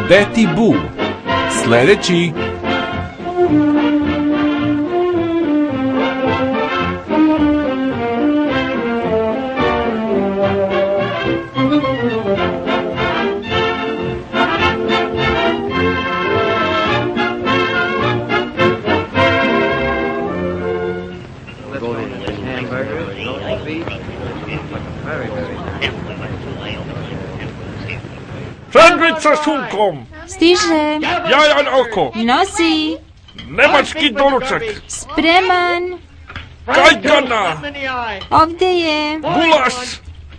Betty Boo. Sljedeći. Sandvič sa šunkom. Stiže. Jajan oko. Nosi. Nemački doručak. Spreman. Kajgana. Ovdje je. Gulaš.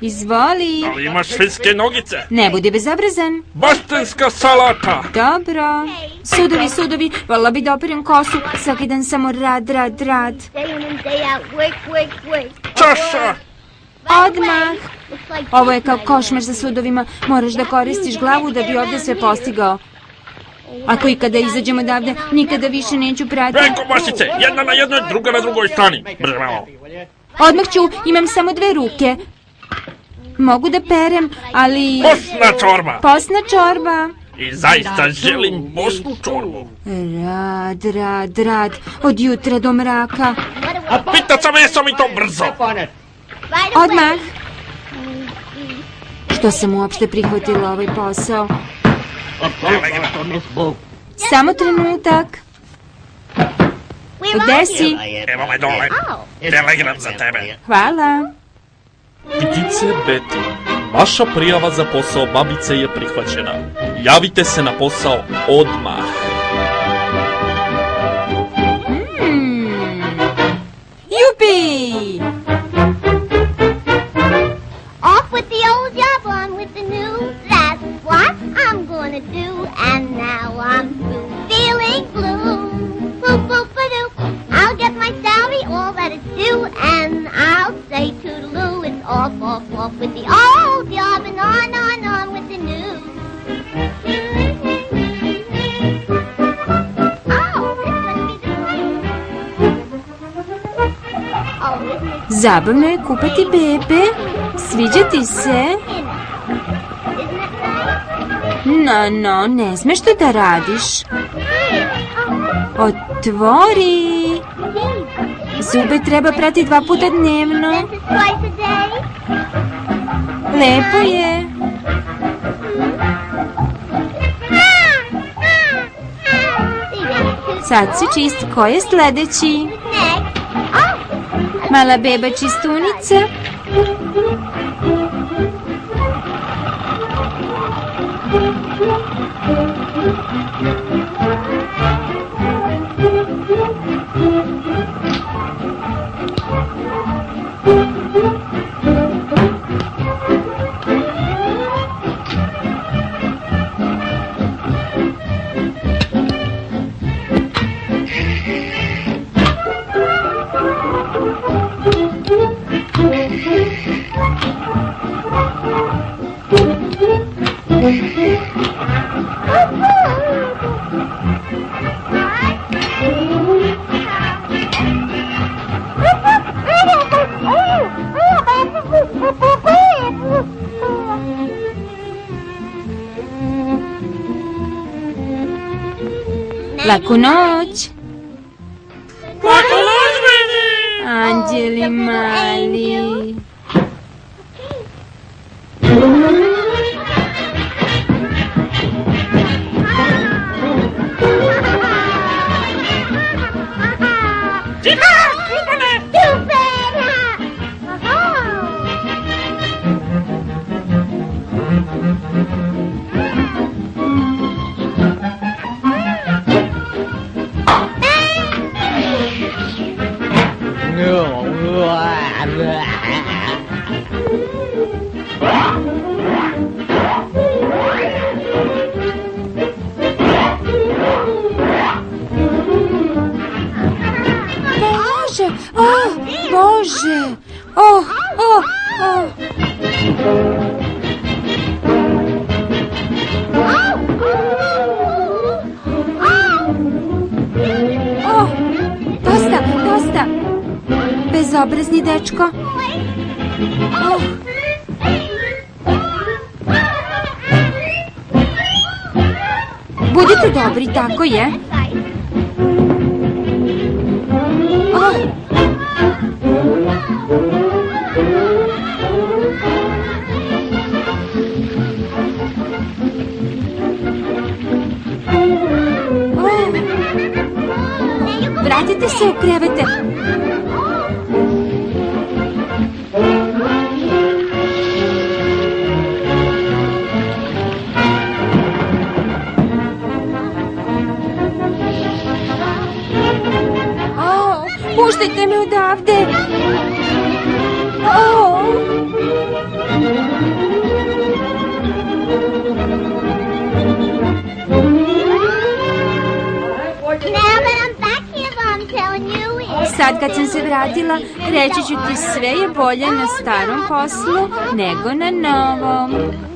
Izvoli. Ali imaš svinjske nogice. Ne budi bezobrazan. Baštenska salata. Dobro. Sudovi. Volila bi da operem kosu. Svaki dan samo rad. Čaša. Odmah. Ovo je kao košmar sa sudovima. Moraš da koristiš glavu da bi ovdje sve postigao. Ako ikada izađemo odavde, nikada više neću pratiti. Preko mašice, jedna na jednoj, druga na drugoj strani. Brže malo. Odmah ću, imam samo 2 ruke. Mogu da perem, ali... Posna čorba. I zaista želim bosnu čorbu. Rad. Od jutra do mraka. Pita sam jesam i to brzo. Odmah. Što sam uopšte prihvatila ovaj posao? Samo trenutak. Gde si? Evo me dole. Telegram za tebe. Hvala. Ptice Betty, vaša prijava za posao babice je prihvaćena. Javite se na posao odmah. Jupi! Off with the old job, on with the new. That's what I'm gonna do. And now I'm through feeling blue. Boo-boo-ba-doo. I'll get my salary, all that it's due. And I'll say toodaloo. It's off with the old job and on with the new. Zabavno je kupati bebe. Sviđa ti se? No, ne smeš to da radiš. Otvori. Zube treba prati 2 puta dnevno. Lepo je. Sad si čist, ko je sljedeći? Mala beba čistunica. Laku noć. Laku noć, meni! Anđeli mali. Bože! Oh! Dosta! Bezobrazni dečko. Budite dobri, tako je. Oh. Vratite se u krevete. Puštajte me odavde. Sad kad sam se vratila, reći ću ti sve je bolje na starom poslu nego na novom.